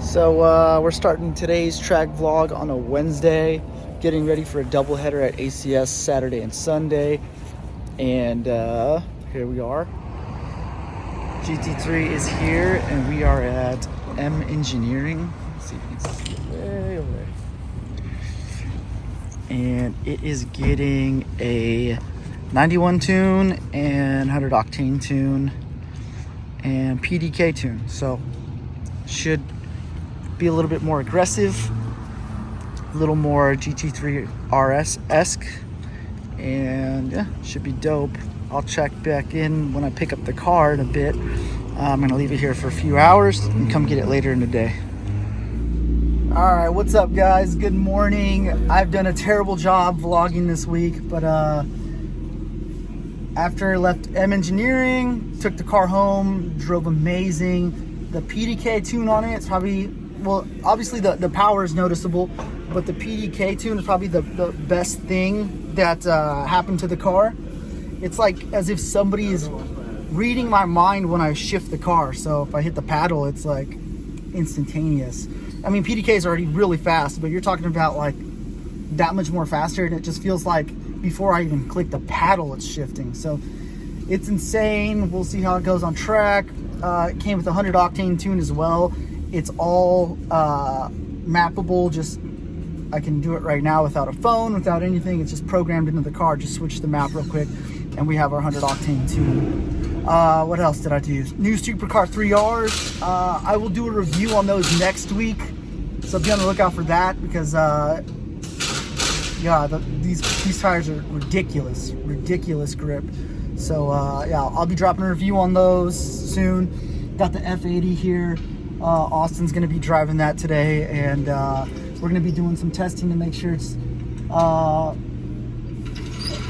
So we're starting today's track vlog on a Wednesday, getting ready for a doubleheader at ACS Saturday and Sunday. And here we are. GT3 is here, and we are at M Engineering. Let's see if you can see it way over there. And it is getting a 91 tune and 100 octane tune and PDK tune. So should be a little bit more aggressive, a little more GT3 RS-esque, and yeah, should be dope. I'll check back in when I pick up the car in a bit. I'm gonna leave it here for a few hours and come get it later in the day. All right, what's up guys? Good morning. I've done a terrible job vlogging this week, but after I left M Engineering, took the car home, drove amazing. The PDK tune on it's probably, well, obviously the power is noticeable, but the PDK tune is probably the best thing that happened to the car. It's like as if somebody is reading my mind when I shift the car. So if I hit the paddle, it's like instantaneous. I mean, PDK is already really fast, but you're talking about like that much more faster, and it just feels like before I even click the paddle, it's shifting. So it's insane. We'll see how it goes on track. It came with a 100 octane tune as well. It's all mappable. Just I can do it right now without a phone, without anything. It's just programmed into the car. Just switch the map real quick, and we have our 100 octane tune. What else did I do? New Supercar 3Rs. I will do a review on those next week, so be on the lookout for that, because yeah, these tires are ridiculous grip. So yeah, I'll be dropping a review on those soon. Got the F80 here. Austin's gonna be driving that today, and we're gonna be doing some testing to make sure it's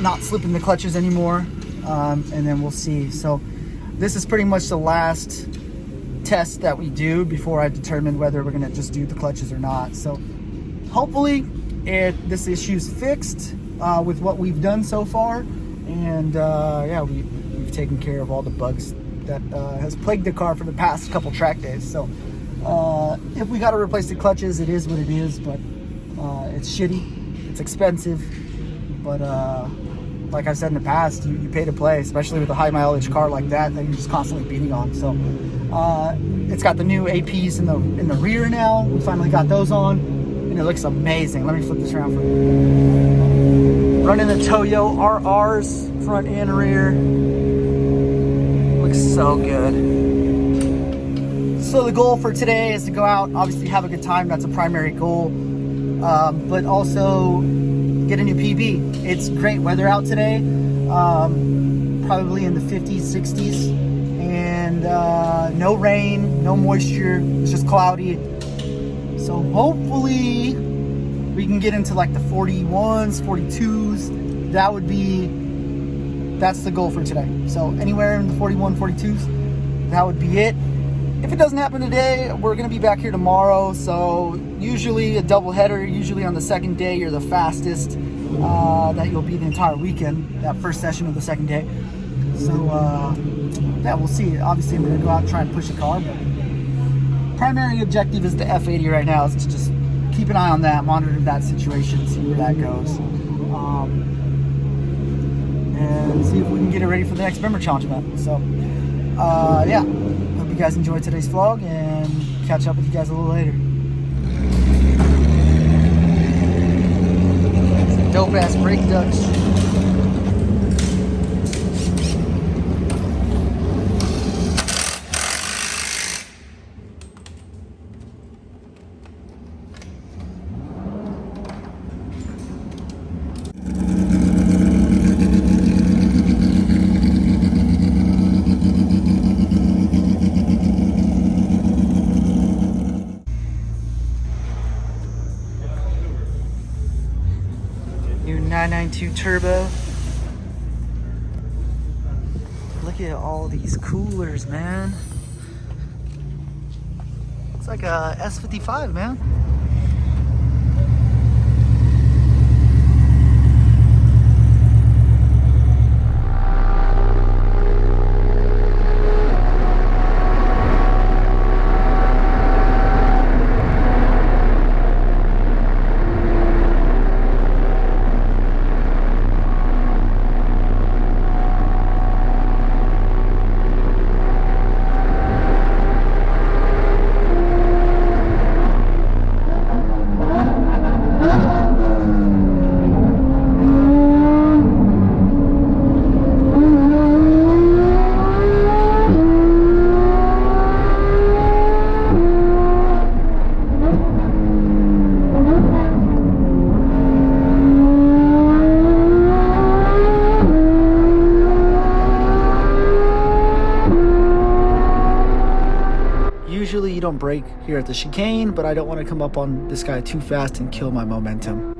not slipping the clutches anymore, and then we'll see. So this is pretty much the last test that we do before I determine whether we're gonna just do the clutches or not. So hopefully this issue's fixed with what we've done so far, and yeah, we've taken care of all the bugs that has plagued the car for the past couple track days. So if we got to replace the clutches, it is what it is, but it's shitty, it's expensive, but like I've said in the past, you pay to play, especially with a high mileage car like that you're just constantly beating on. So it's got the new APs in the rear now. We finally got those on, and it looks amazing. Let me flip this around for you. Running the Toyo RRs, front and rear. Looks so good. So the goal for today is to go out, obviously have a good time. That's a primary goal, but also get a new PB. It's great weather out today, probably in the 50s, 60s, and no rain, no moisture. It's just cloudy. So hopefully we can get into like the 41s, 42s. That's the goal for today. So anywhere in the 41, 42s, that would be it. If it doesn't happen today, we're gonna be back here tomorrow. So usually a double header, usually on the second day, you're the fastest that you'll be the entire weekend, that first session of the second day. So yeah, we'll see. Obviously we're gonna go out and try and push the car, but primary objective is the F80 right now, is to just keep an eye on that, monitor that situation, see where that goes, and see if we can get it ready for the next Bimmer Challenge event. So yeah, hope you guys enjoyed today's vlog, and catch up with you guys a little later. Dope ass brake ducts. New 992 turbo. Look at all these coolers, man. It's like a S55, man. usually you don't brake here at the chicane, but I don't want to come up on this guy too fast and kill my momentum.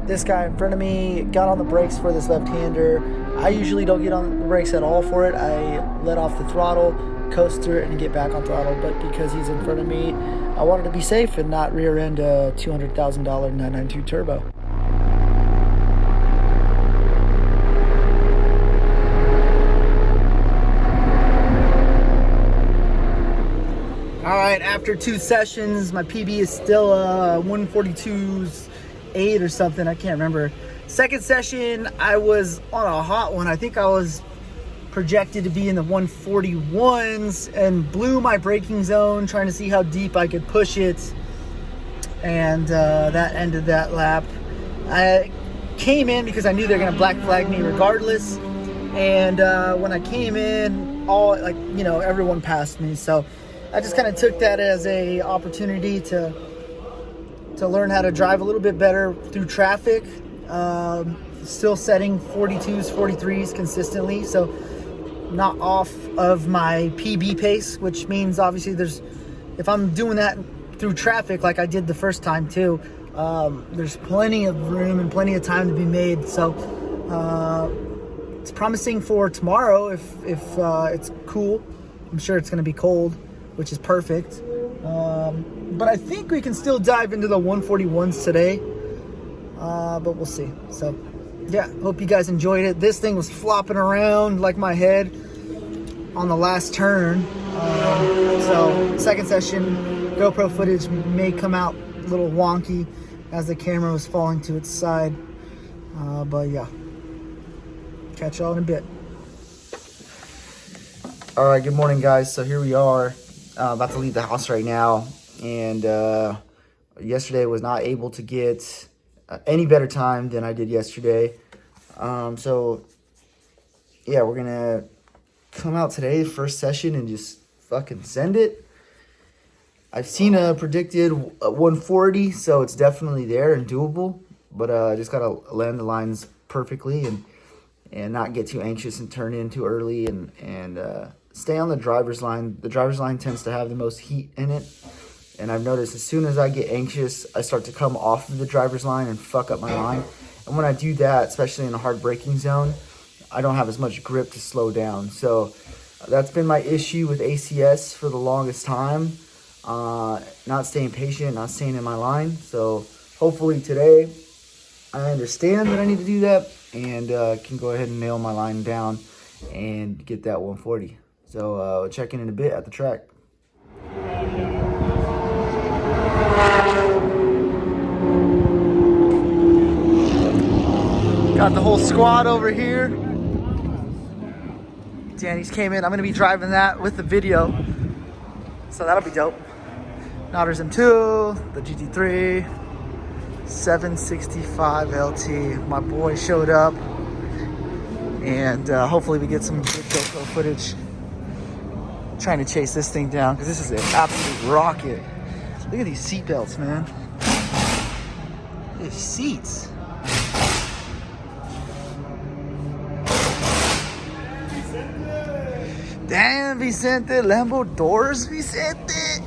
This guy in front of me got on the brakes for this left-hander. I usually don't get on the brakes at all for it. I let off the throttle, coast through it, and get back on throttle. But because he's in front of me, I wanted to be safe and not rear-end a $200,000 992 turbo. All right, after 2 sessions, my PB is still 142's 8 or something, I can't remember. Second session, I was on a hot one. I think I was projected to be in the 141s and blew my braking zone trying to see how deep I could push it, and that ended that lap. I came in because I knew they're gonna black flag me regardless, and when I came in, everyone passed me, so I just kind of took that as a opportunity to learn how to drive a little bit better through traffic. Still setting 42s, 43s consistently, so not off of my PB pace, which means obviously if I'm doing that through traffic like I did the first time too, there's plenty of room and plenty of time to be made. So it's promising for tomorrow if it's cool. I'm sure it's going to be cold, which is perfect. But I think we can still dive into the 141s today, but we'll see. So yeah, hope you guys enjoyed it. This thing was flopping around like my head on the last turn. So second session, GoPro footage may come out a little wonky as the camera was falling to its side. But yeah, catch y'all in a bit. All right, good morning guys. So here we are, about to leave the house right now. And yesterday was not able to get any better time than I did yesterday. So yeah, we're gonna come out today, first session, and just fucking send it. I've seen a predicted 140, so it's definitely there and doable, but I just gotta land the lines perfectly and not get too anxious and turn in too early, and stay on the driver's line. The driver's line tends to have the most heat in it. And I've noticed as soon as I get anxious, I start to come off of the driver's line and fuck up my line. And when I do that, especially in a hard braking zone, I don't have as much grip to slow down. So that's been my issue with ACS for the longest time. Not staying patient, not staying in my line. So hopefully today I understand that I need to do that and can go ahead and nail my line down and get that 140. So we'll check in a bit at the track. Got the whole squad over here. Danny's came in. I'm going to be driving that with the video, so that'll be dope. Nodders M2, the GT3, 765 LT. My boy showed up, and hopefully we get some good GoPro footage. Trying to chase this thing down because this is an absolute rocket. Look at these seat belts, man. These seats. Damn, Vicente, Lambo doors, Vicente.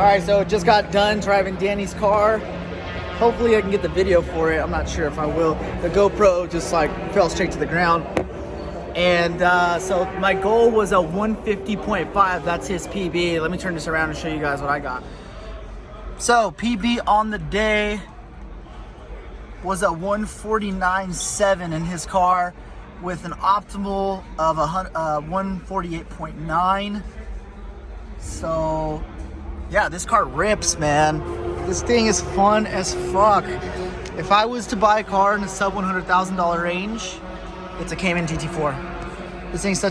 right, so just got done driving Danny's car. Hopefully I can get the video for it. I'm not sure if I will. The GoPro just like fell straight to the ground. And so my goal was a 150.5. That's his PB. Let me turn this around and show you guys what I got. So PB on the day was a 149.7 in his car with an optimal of 148.9. So yeah, this car rips, man. This thing is fun as fuck. If I was to buy a car in the sub $100,000 range, it's a Cayman GT4. This thing's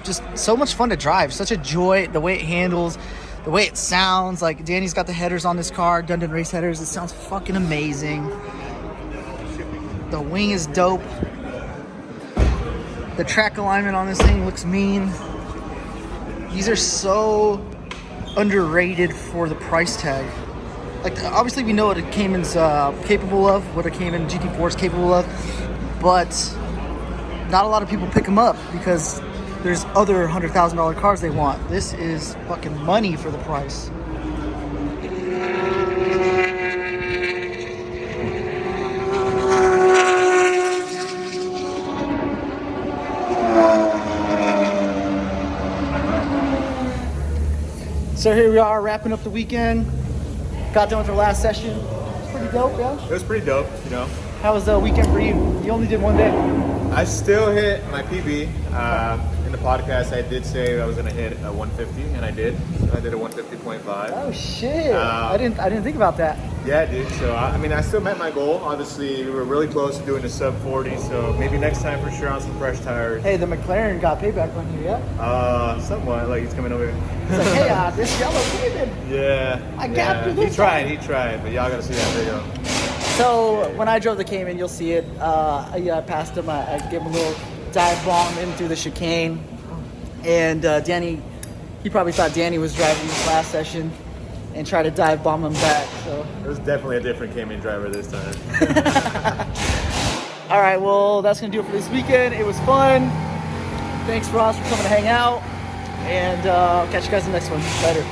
just so much fun to drive. Such a joy, the way it handles, the way it sounds. Like Danny's got the headers on this car, Dundon race headers. It sounds fucking amazing. The wing is dope. The track alignment on this thing looks mean. These are so underrated for the price tag. Like, obviously we know what a Cayman's capable of, what a Cayman GT4 is capable of, but not a lot of people pick them up because there's other $100,000 cars they want. This is fucking money for the price. So here we are wrapping up the weekend. Got done with our last session. It's pretty dope, yeah? It was pretty dope, you know. How was the weekend for you? You only did one day. I still hit my PB. In the podcast, I did say I was gonna hit a 150, and I did. I did a 150.5. Oh shit! I didn't think about that. Yeah, dude. So I mean, I still met my goal. Obviously, we were really close to doing the sub 40. So maybe next time for sure on some fresh tires. Hey, the McLaren got payback on you, yeah? Somewhat. Like he's coming over here. He's like, hey, this yellow Cayman. Yeah. I got you this He tried, but y'all gotta see that video. So when I drove the Cayman, you'll see it. I passed him. I gave him a little dive bomb in through the chicane, and Danny, he probably thought Danny was driving this last session and tried to dive bomb him back. So it was definitely a different Cayman driver this time. All right, well, that's gonna do it for this weekend. It was fun. Thanks, Ross, for coming to hang out, and I'll catch you guys in the next one. Later.